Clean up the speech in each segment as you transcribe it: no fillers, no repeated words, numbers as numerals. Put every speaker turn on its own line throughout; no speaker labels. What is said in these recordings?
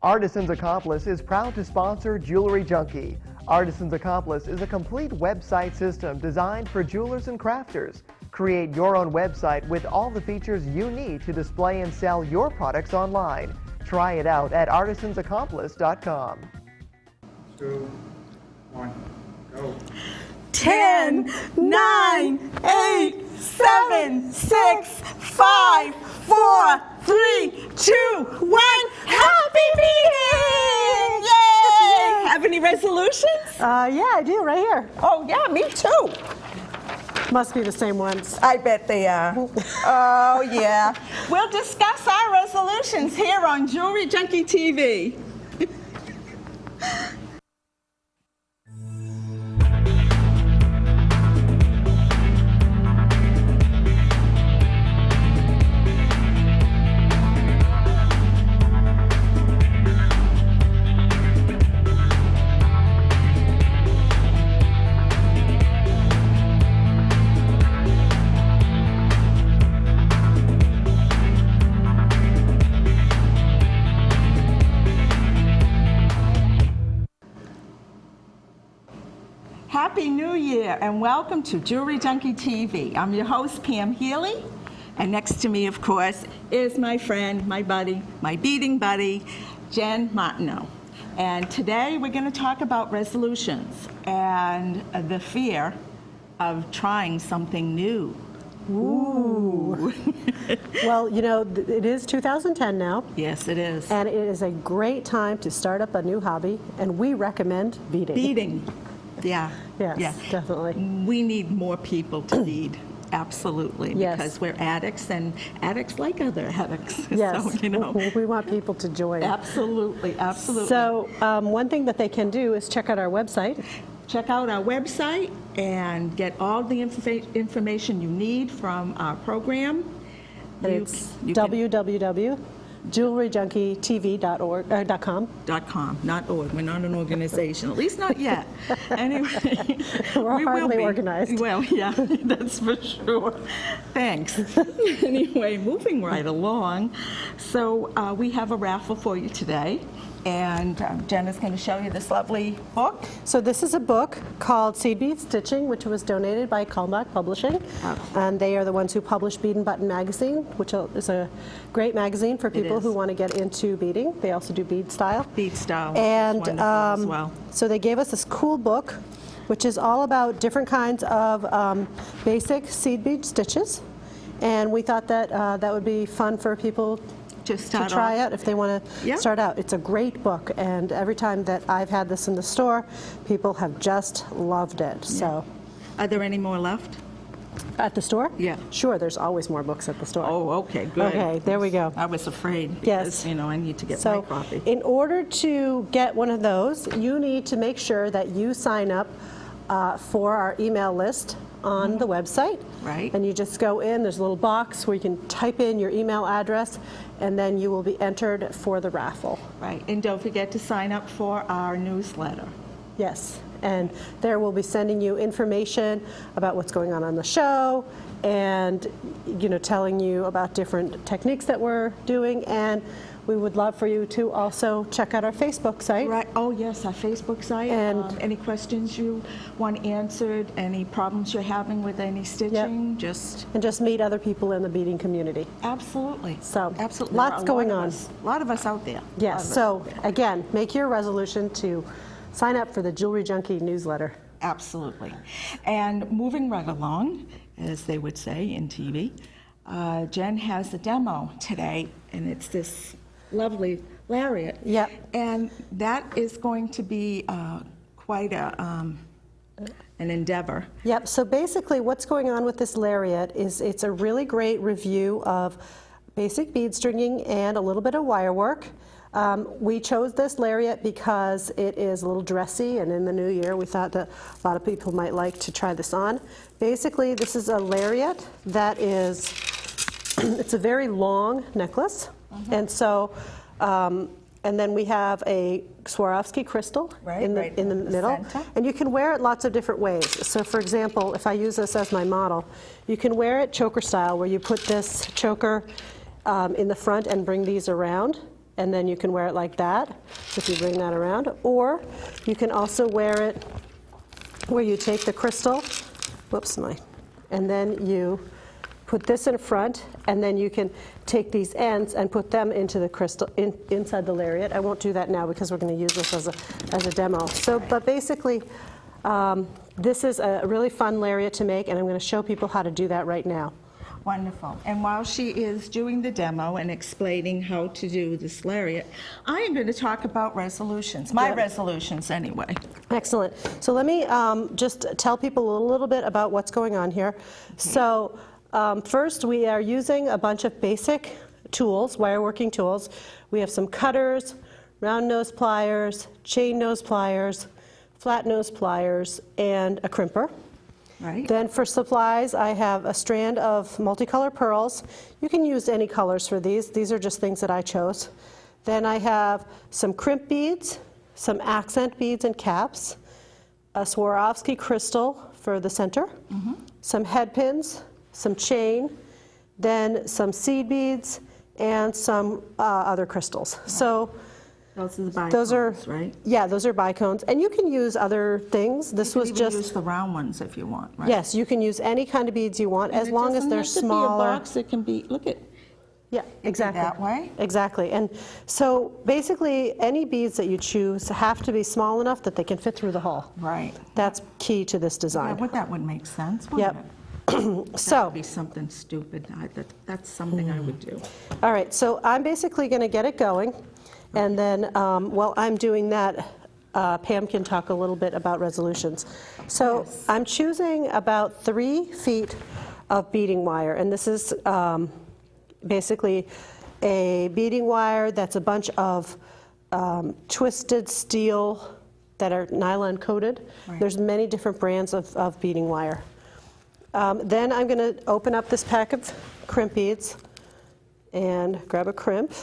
Artisan's Accomplice is proud to sponsor Jewelry Junkie. Artisan's Accomplice is a complete website system designed for jewelers and crafters. Create your own website with all the features you need to display and sell your products online. Try it out at artisansaccomplice.com.
2, 1, go.
10, 9, 8, 7, 6, 5, 4, 3, 2, 1. Happy meeting! Yay! Have any resolutions?
Yeah, I do, right here.
Oh, yeah, me too.
Must be the same ones.
I bet they are. Oh, yeah. We'll discuss our resolutions here on Jewelry Junkie TV. Happy New Year and welcome to Jewelry Junkie TV. I'm your host, Pam Healy, and next to me, of course, is my friend, my buddy, my beading buddy, Jen Martineau. And today we're going to talk about resolutions and the fear of trying something new. Ooh.
Well, you know, it is 2010 now.
Yes, it is.
And it is a great time to start up a new hobby, and we recommend beading.
Beading. Yeah.
Yes,
yeah.
Definitely.
We need more people to bead. Absolutely.
Yes.
Because we're addicts and addicts like other addicts.
Yes.
So, you know.
We want people to join.
Absolutely. Absolutely.
So one thing that they can do is check out our website.
Check out our website and get all the information you need from our program.
And it's www.jewelryjunkietv.com.
.com, not org. We're not an organization, at least not yet. Anyway,
We're
we
hardly
will be.
organized.
Well, yeah, that's for sure. Thanks. Anyway, moving right along. So we have a raffle for you today. And Jen is going to show you this lovely book.
So this is a book called Seed Bead Stitching, which was donated by Kalmbach Publishing.
Oh.
And they are the ones who publish Bead and Button magazine, which is a great magazine for people who want to get into beading. They also do bead style.
Bead style.
And
as well.
so they gave us this cool book, which is all about different kinds of basic seed bead stitches. And we thought that that would be fun for people to try out if they want to start out. It's a great book, and every time that I've had this in the store, people have just loved it. Yeah. So,
are there any more left
at the store?
Yeah,
sure. There's always more books at the store.
Oh, okay, good.
Okay, there we go.
I was afraid because you know I need to get my coffee.
In order to get one of those, you need to make sure that you sign up for our email list on the website.
Right.
And you just go in, there's a little box where you can type in your email address, and then you will be entered for the raffle.
Right, and don't forget to sign up for our newsletter.
Yes, and there we'll be sending you information about what's going on the show, and telling you about different techniques that we're doing, and we would love for you to also check out our Facebook site.
Right. Oh, yes, our Facebook site.
And
any questions you want answered, any problems you're having with any stitching, just
meet other people in the beading community.
Absolutely.
So,
absolutely.
Lots going on.
A lot of us out there.
Yes. So, again, make your resolution to sign up for the Jewelry Junkie newsletter.
Absolutely. And moving right along, as they would say in TV, Jen has a demo today, and it's this lovely Lariat.
Yep.
And that is going to be quite an endeavor.
Yep. So basically what's going on with this Lariat is it's a really great review of basic bead stringing and a little bit of wire work. We chose this Lariat because it is a little dressy, and in the new year we thought that a lot of people might like to try this on. Basically, this is a Lariat that is, it's a very long necklace, and so, and then we have a Swarovski crystal in the middle, center. And you can wear it lots of different ways. So for example, if I use this as my model, you can wear it choker style, where you put this choker in the front and bring these around. and then you can wear it like that if you bring that around. Or you can also wear it where you take the crystal, and then you put this in front, and then you can take these ends and put them into the crystal, inside the lariat. I won't do that now because we're going to use this as a demo. So, but basically, this is a really fun lariat to make, and I'm going to show people how to do that right now.
Wonderful. And while she is doing the demo and explaining how to do this lariat, I am going to talk about resolutions, my resolutions anyway.
Excellent. So let me just tell people a little bit about what's going on here. So first, we are using a bunch of basic tools, wire working tools. We have some cutters, round nose pliers, chain nose pliers, flat nose pliers, and a crimper.
Right.
Then for supplies, I have a strand of multicolored pearls. You can use any colors for these. These are just things that I chose. Then I have some crimp beads, some accent beads and caps, a Swarovski crystal for the center, some head pins, some chain, then some seed beads, and some other crystals. Right. So
those are the bicones, right?
Yeah, those are bicones. And you can use other things. This was just... You can
use the round ones if you want, right?
Yes, you can use any kind of beads you want, as long as they're smaller.
It doesn't have to be a box. It can be, look at...
Yeah, exactly.
That way?
Exactly. And so basically, any beads that you choose have to be small enough that they can fit through the hole.
Right.
That's key to this design.
Yeah, that would make sense, wouldn't it?
So,
that would be something stupid. That's something I would do.
All right, so I'm basically going to get it going. And then while I'm doing that, Pam can talk a little bit about resolutions. So I'm choosing about 3 feet of beading wire. And this is basically a beading wire that's a bunch of twisted steel that are nylon coated. Right. There's many different brands of beading wire. Then I'm going to open up this pack of crimp beads and grab a crimp.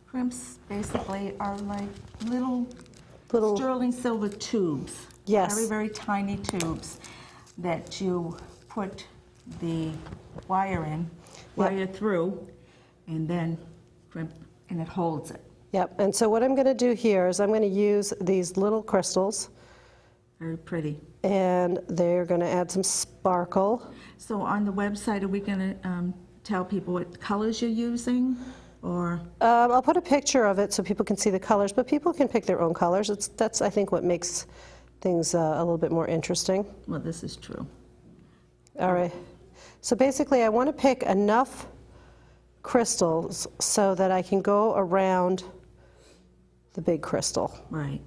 Crimps basically are like little sterling silver tubes.
Yes.
Very, very tiny tubes that you put the wire in, wire through, and then crimp, and it holds it.
Yep, and so what I'm going to do here is I'm going to use these little crystals.
Very pretty.
And they're going to add some sparkle.
So on the website, are we going to tell people what colors you're using? Or
I'll put a picture of it so people can see the colors, but people can pick their own colors. That's, I think, what makes things a little bit more interesting.
Well, this is true.
All right. So basically, I want to pick enough crystals so that I can go around the big crystal.
Right.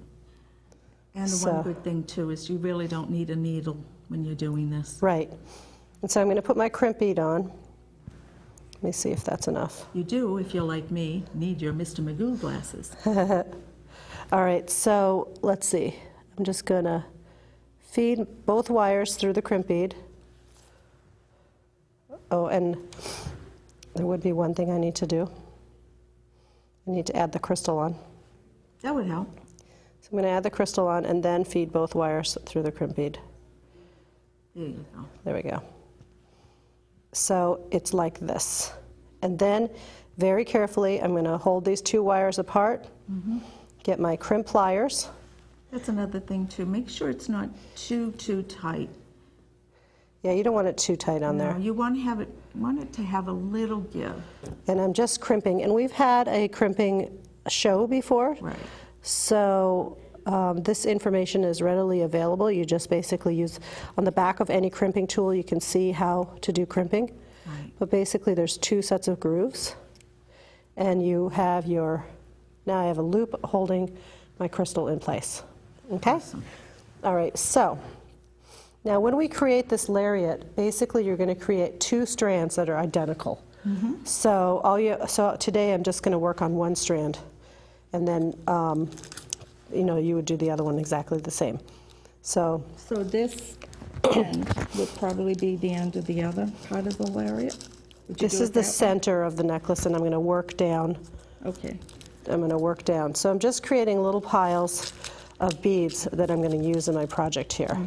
And the one good thing, too, is you really don't need a needle when you're doing this.
Right. And so I'm going to put my crimp bead on. Let me see if that's enough.
You do, if you're like me, need your Mr. Magoo glasses.
All right, so let's see. I'm just going to feed both wires through the crimp bead. Oh, and there would be one thing I need to do. I need to add the crystal on.
That would help.
So I'm going to add the crystal on and then feed both wires through the crimp bead.
There you go.
There we go. So it's like this. And then, very carefully, I'm going to hold these 2 wires apart, get my crimp pliers.
That's another thing, too. Make sure it's not too tight.
Yeah, you don't want it too tight on there.
You want it to have a little give.
And I'm just crimping. And we've had a crimping show before.
Right.
So this information is readily available. You just basically use, on the back of any crimping tool, you can see how to do crimping.
Right.
But basically there's 2 sets of grooves. And you have your, now I have a loop holding my crystal in place. Okay?
Awesome. All
right, so now when we create this lariat, basically you're going to create 2 strands that are identical. So today I'm just going to work on 1 strand. And then you would do the other one exactly the same. So
this end would probably be the end of the other part of the lariat?
This is the center of the necklace, and I'm going to work down.
Okay.
I'm going to work down. So I'm just creating little piles of beads that I'm going to use in my project here.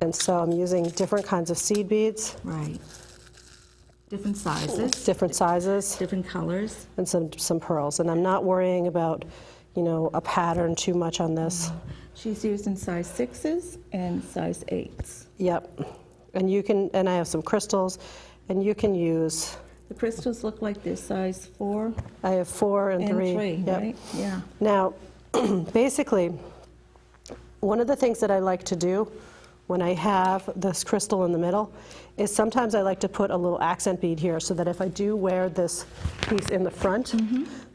And so I'm using different kinds of seed beads.
Right. different sizes,
different sizes,
different colors.
and some pearls. And I'm not worrying about, you know, a pattern too much on this.
She's using size 6s and size 8s.
Yep. And you can, and I have some crystals, and you can use,
The crystals look like they're size 4
I have 4 and 3.
and 3,
Yep.
right? Yeah.
Now, basically, one of the things that I like to do when I have this crystal in the middle is sometimes I like to put a little accent bead here so that if I do wear this piece in the front,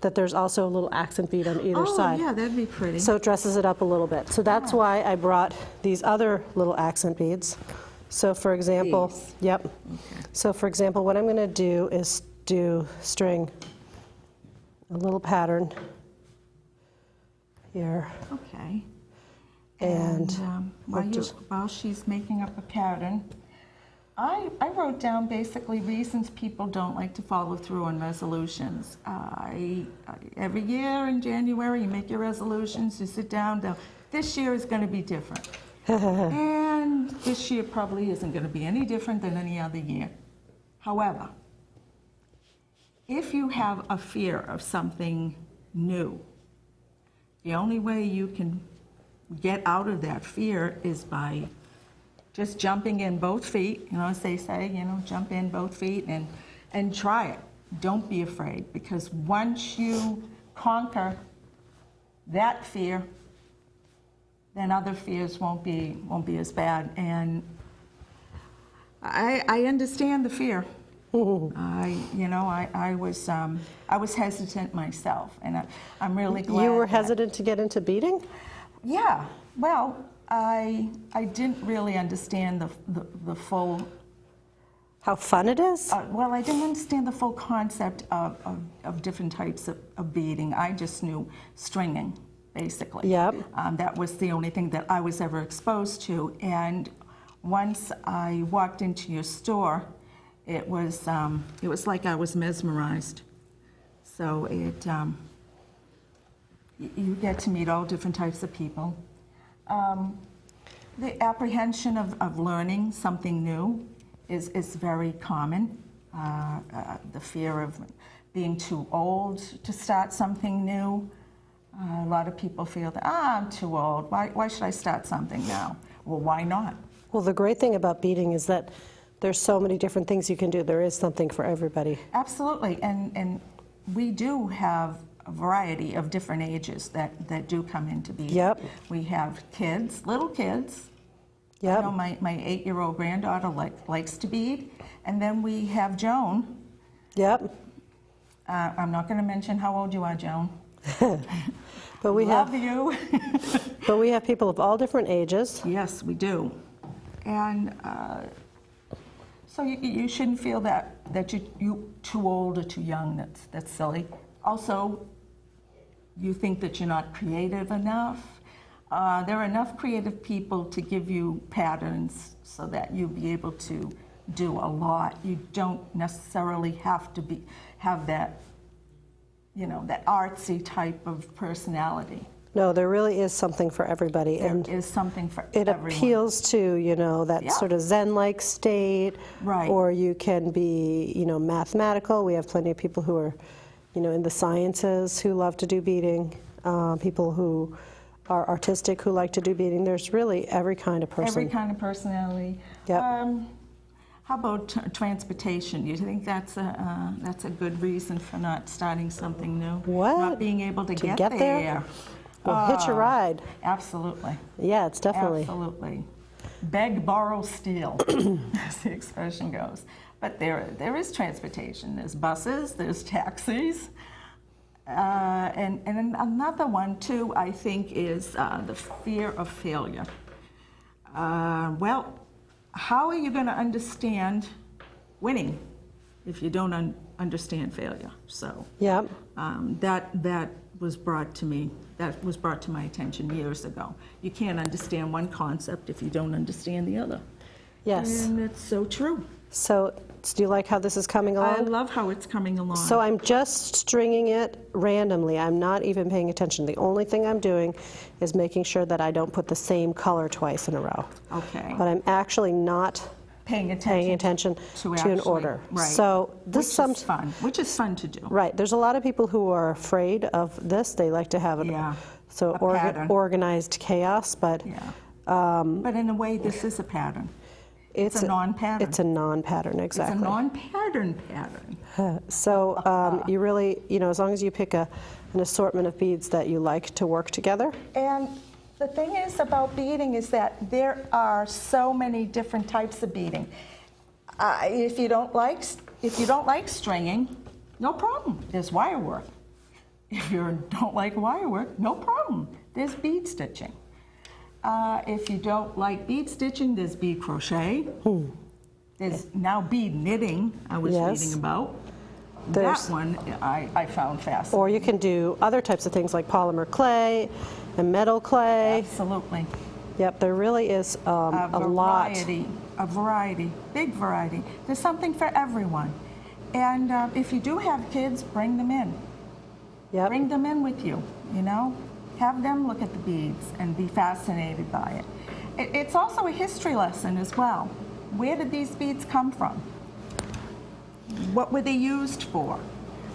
that there's also a little accent bead on either side.
Oh, yeah, that'd be pretty.
So it dresses it up a little bit. So that's why I brought these other little accent beads. So for example,
These.
yep. So for example, what I'm going to do is string a little pattern here.
Okay.
And
While she's making up a pattern, I wrote down basically reasons people don't like to follow through on resolutions. Every year in January, you make your resolutions, you sit down, this year is going to be different. And this year probably isn't going to be any different than any other year. However, if you have a fear of something new, the only way you can get out of that fear is by just jumping in both feet, you know, as they say, you know, jump in both feet and try it. Don't be afraid, because once you conquer that fear, then other fears won't be as bad. And I understand the fear. I was hesitant myself, and I'm really glad.
You were
that-
hesitant to get into beading?
Yeah, well, I didn't really understand the full.
How fun it is?
Well, I didn't understand the full concept of different types of beading. I just knew stringing, basically.
Yep.
That was the only thing that I was ever exposed to. And once I walked into your store, it was like I was mesmerized. So you get to meet all different types of people. The apprehension of learning something new is very common. The fear of being too old to start something new. A lot of people feel that, I'm too old. Why should I start something now? Well, why not?
Well, the great thing about beading is that there's so many different things you can do. There is something for everybody.
Absolutely, and we do have a variety of different ages that do come into beading.
Yep.
We have kids, little kids.
Yep.
I know my 8-year-old granddaughter likes to bead, and then we have Joan.
Yep.
I'm not going to mention how old you are, Joan.
But we
Love you.
But we have people of all different ages.
Yes, we do. And so you shouldn't feel that you too old or too young. That's silly. Also, you think that you're not creative enough. There are enough creative people to give you patterns so that you'll be able to do a lot. You don't necessarily have to have that, that artsy type of personality.
No, there really is something for everybody.
There
and
is something for
it
everyone.
appeals to, that
Yeah.
sort of Zen-like state.
Right.
Or you can be, mathematical. We have plenty of people who are, in the sciences who love to do beading. People who are artistic who like to do beading. There's really every kind of person.
Every kind of personality.
Yep.
How about transportation? Do you think that's a good reason for not starting something new?
What?
Not being able to
get
get
there? Well, hitch a ride.
Absolutely.
Yeah, it's definitely.
Absolutely. Beg, borrow, steal, as the expression goes. But there is transportation. There's buses, there's taxis. And another one, too, I think, is the fear of failure. Well, how are you going to understand winning if you don't understand failure? So
Yeah.
that was brought to me. That was brought to my attention years ago. You can't understand one concept if you don't understand the other.
Yes.
And it's so true.
So, do you like how this is coming
I
along?
love how it's coming along.
So I'm just stringing it randomly. I'm not even paying attention. The only thing I'm doing is making sure that I don't put the same color twice in a row.
Okay.
But I'm actually not
paying attention
to an
actually-
order.
Right.
So this
which is fun to do.
Right. There's a lot of people who are afraid of this. They like to have it
Yeah,
so
a pattern.
organized chaos, but
Yeah. But in a way, this is a pattern.
it's
a non-pattern.
It's a non-pattern, exactly.
It's a non-pattern pattern.
So you really, as long as you pick an assortment of beads that you like to work together.
And the thing is about beading is that there are so many different types of beading. If you don't like stringing, no problem. There's wire work. If you don't like wire work, no problem. There's bead stitching. If you don't like bead stitching, there's bead crochet. There's now bead knitting. I was reading about. That one I found fascinating.
Or you can do other types of things like polymer clay and metal clay.
Absolutely.
Yep, there really is a lot.
A variety, big variety. There's something for everyone. And if you do have kids, bring them in.
Yep.
Bring them in with you, Have them look at the beads and be fascinated by it. It's also a history lesson as well. Where did these beads come from? What were they used for?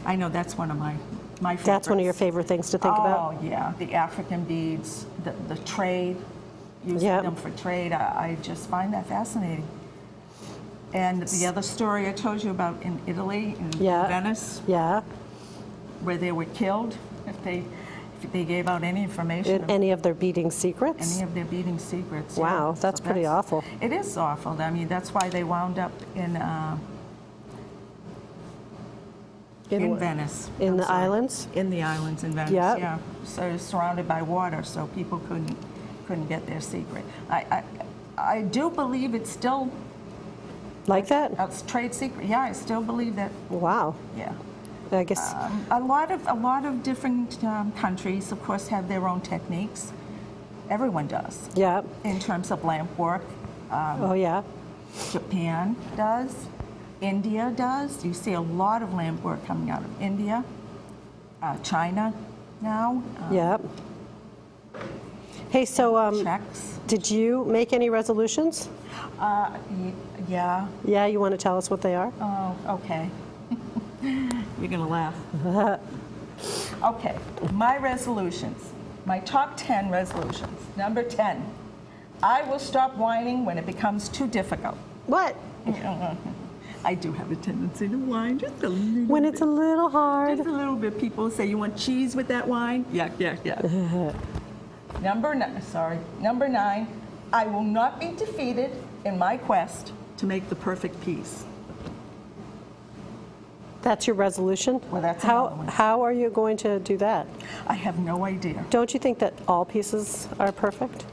I know that's one of my favorites.
That's one of your favorite things to think about?
Oh, yeah. The African beads, the trade, using them for trade. I just find that fascinating. And the other story I told you about in Italy, in Venice, where they were killed if they gave out any information.
Any of their beading secrets?
Any of their beading secrets.
Wow,
yeah.
that's pretty awful.
It is awful. I mean, that's why they wound up in Venice.
In the islands?
In the islands in Venice,
Yep.
yeah. So it's surrounded by water, so people couldn't get their secret. I do believe it's still
like that?
a trade secret. Yeah, I still believe that.
Wow.
Yeah.
I guess
A lot of different countries, of course, have their own techniques. Everyone does.
Yeah.
In terms of lamp work,
Oh yeah.
Japan does. India does. You see a lot of lamp work coming out of India. China now.
Yeah. Hey, so
Czechs.
did you make any resolutions?
Yeah.
Yeah, you want to tell us what they are?
Oh, okay. You're going to laugh. Okay, my resolutions. My top 10 resolutions. Number 10, I will stop whining when it becomes too difficult.
What?
I do have a tendency to whine just a little
When
bit.
it's a little hard.
Just a little bit. People say, you want cheese with that wine? Yeah. Number 9, I will not be defeated in my quest to make the perfect piece.
That's your resolution?
Well, that's another one.
How are you going to do that?
I have no idea.
Don't you think that all pieces are perfect?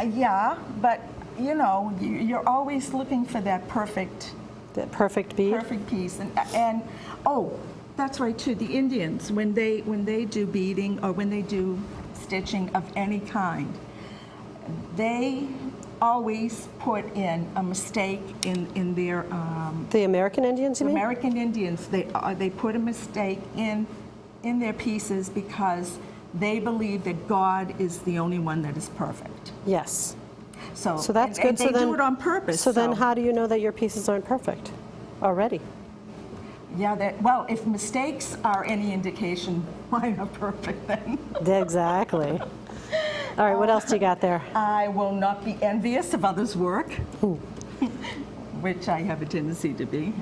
Yeah, but you're always looking for that perfect
bead?
perfect piece. And oh, that's right too. The Indians, when they do beading or when they do stitching of any kind, they always put in a mistake in their
The American Indians, you mean?
American Indians. They put a mistake in their pieces because they believe that God is the only one that is perfect.
Yes.
So
that's good.
And they do it on purpose.
So then how do you know that your pieces aren't perfect already?
Yeah, well, if mistakes are any indication, mine are perfect then.
Exactly. All right, what else do you got there?
I will not be envious of others' work, which I have a tendency to be.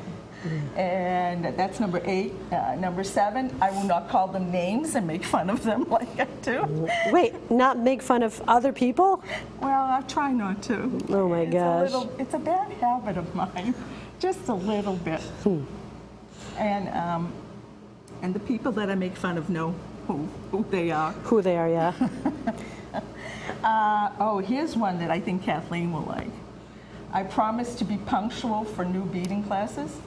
And that's number 8. Number 7, I will not call them names and make fun of them like I do.
Wait, not make fun of other people?
Well, I try not to.
Oh my gosh.
It's a bad habit of mine, just a little bit. And the people that I make fun of know who they are.
Who they are, yeah.
Here's one that I think Kathleen will like. I promise to be punctual for new beading classes.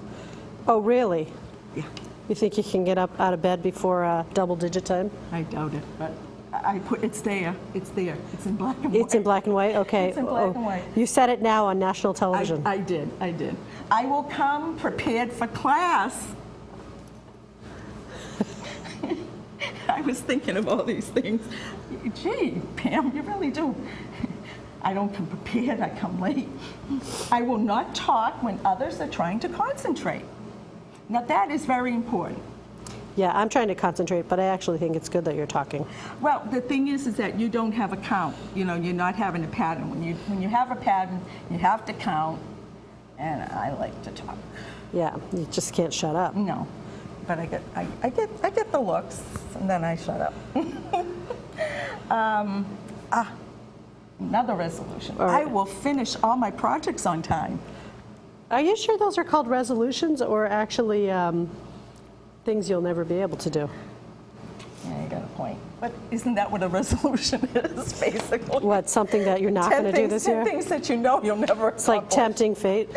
Oh, really?
Yeah.
You think you can get up out of bed before double-digit time?
I doubt it, but it's there. It's there. It's in black and white.
It's in black and white? Okay.
It's in black and white.
You said it now on national television.
I did. I will come prepared for class. I was thinking of all these things. Gee, Pam, you really do. I don't come prepared, I come late. I will not talk when others are trying to concentrate. Now that is very important.
Yeah, I'm trying to concentrate, but I actually think it's good that you're talking.
Well, the thing is that you don't have a count. You know, you're not having a pattern. When you have a pattern, you have to count, and I like to talk.
Yeah, you just can't shut up.
No, but I get the looks, and then I shut up. Another resolution.
Right.
I will finish all my projects on time.
Are you sure those are called resolutions or actually things you'll never be able to do?
Yeah, you got a point. But isn't that what a resolution is, basically?
What, something that you're not going to do this year?
10 things that you know you'll never accomplish.
It's like tempting fate.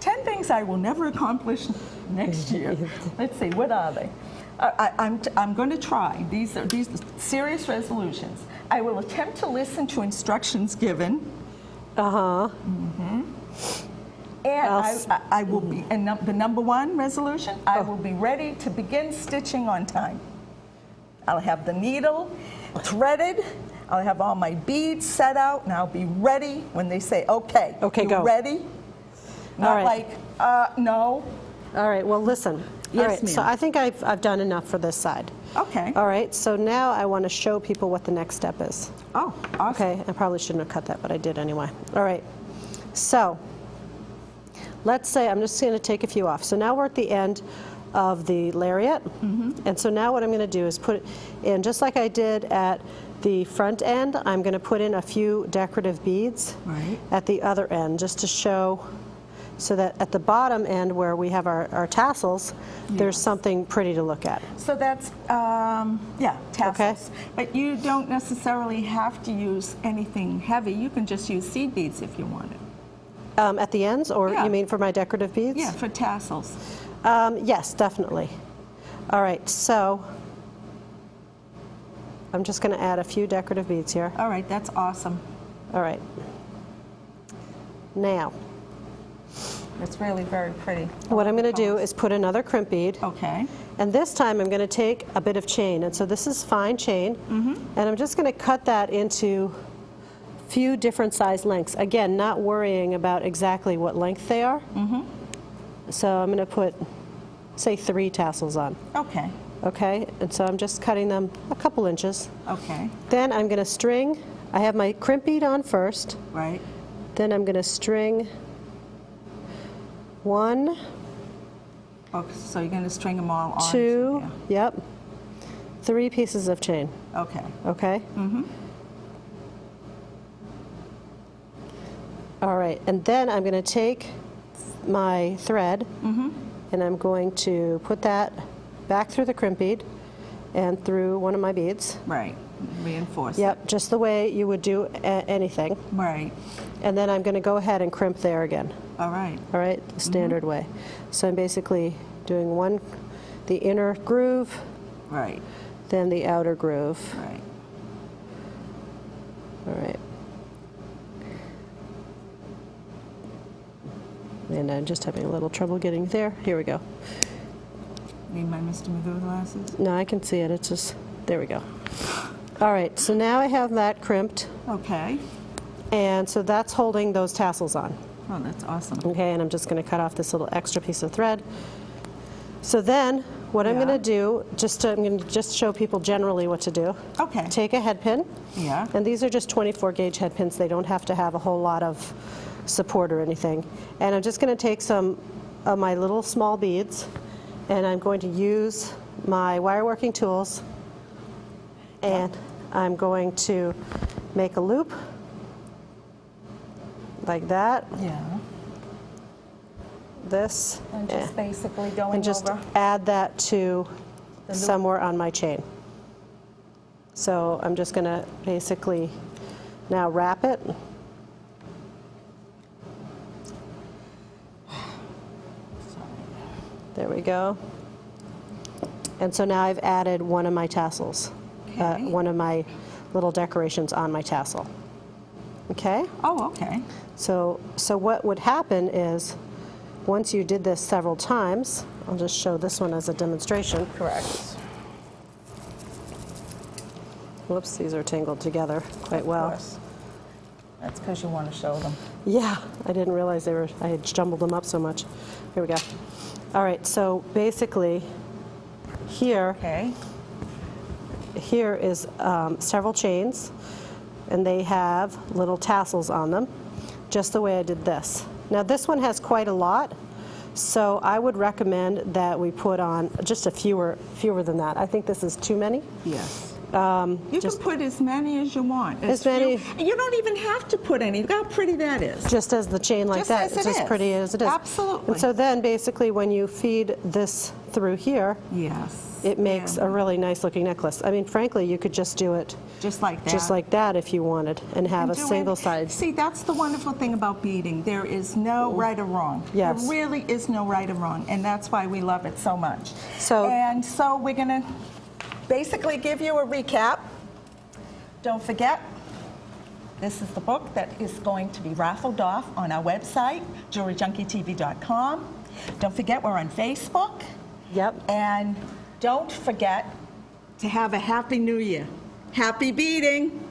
10 things I will never accomplish next year. Let's see, what are they? I'm going to try. These are serious resolutions. I will attempt to listen to instructions given.
Uh-huh.
And I will be, and the number one resolution, I will be ready to begin stitching on time. I'll have the needle threaded. I'll have all my beads set out, and I'll be ready when they say, okay,
okay,
you
go.
ready? Not
right.
like, no.
All right, well, listen.
Yes,
All right, so
ma'am.
I think I've done enough for this side.
Okay.
All right, so now I want to show people what the next step is.
Oh, awesome.
Okay, I probably shouldn't have cut that, but I did anyway. All right, so let's say I'm just going to take a few off. So now we're at the end of the lariat, and so now what I'm going to do is put it in, just like I did at the front end, I'm going to put in a few decorative beads at the other end, just to show, so that at the bottom end where we have our tassels, there's something pretty to look at.
So that's, yeah, tassels. Okay. But you don't necessarily have to use anything heavy. You can just use seed beads if you want it.
At the ends, or
Yeah.
you mean for my decorative beads?
Yeah, for tassels.
Yes, definitely. All right, so I'm just going to add a few decorative beads here.
All right, that's awesome.
All right. Now,
It's really very pretty.
what I'm going to do is put another crimp bead.
Okay.
And this time I'm going to take a bit of chain. And so this is fine chain. And I'm just going to cut that into a few different size lengths. Again, not worrying about exactly what length they are. So I'm going to put, say, 3 tassels on.
Okay.
Okay, and so I'm just cutting them a couple inches.
Okay.
Then I'm going to string, I have my crimp bead on first.
Right.
Then I'm going to string 1,
Okay, so you're going to string them all on.
2, yep, 3 pieces of chain.
Okay.
Okay? All right, and then I'm going to take my thread and I'm going to put that back through the crimp bead and through one of my beads.
Right. Reinforce it.
Yep, just the way you would do anything.
Right.
And then I'm going to go ahead and crimp there again.
All right.
All right, the standard way. So I'm basically doing the inner groove,
Right.
then the outer groove.
Right.
All right. And I'm just having a little trouble getting there. Here we go.
Need my Mr. Magoo glasses?
No, I can see it. It's just, there we go. All right, so now I have that crimped.
Okay.
And so that's holding those tassels on.
Oh, that's awesome.
Okay, and I'm just going to cut off this little extra piece of thread. So then what I'm going to do, I'm going to just show people generally what to do.
Okay.
Take a head pin.
Yeah.
And these are just 24 gauge head pins. They don't have to have a whole lot of support or anything. And I'm just going to take some of my little small beads and I'm going to use my wire working tools and I'm going to make a loop like that.
Yeah.
This.
And just basically going
And just
over.
add that to
The loop.
somewhere on my chain. So I'm just going to basically now wrap it. There we go. And so now I've added one of my tassels,
Okay.
one of my little decorations on my tassel. Okay?
Oh, okay.
So what would happen is, once you did this several times, I'll just show this one as a demonstration.
Correct.
Whoops, these are tangled together quite well.
Of course. That's because you want to show them.
Yeah, I didn't realize I had jumbled them up so much. Here we go. All right, so basically here
Okay.
is several chains, and they have little tassels on them, just the way I did this. Now this one has quite a lot, so I would recommend that we put on just a fewer than that. I think this is too many.
Yes. You can put as many as you want.
As many.
You don't even have to put any. Look how pretty that is.
Just as the chain like
Just
that.
as it
It's as
is.
pretty as it is.
Absolutely.
And so then basically when you feed this through here,
Yes.
it makes a really nice looking necklace. I mean, frankly, you could just do it
Just like that.
just like that if you wanted, and have a
do
single
it.
side.
See, that's the wonderful thing about beading. There is no right or wrong.
Yes.
There really is no right or wrong, and that's why we love it so much.
So-
And so we're going to basically give you a recap. Don't forget, this is the book that is going to be raffled off on our website, jewelryjunkietv.com. Don't forget, we're on Facebook.
Yep.
And don't forget to have a Happy New Year. Happy beading!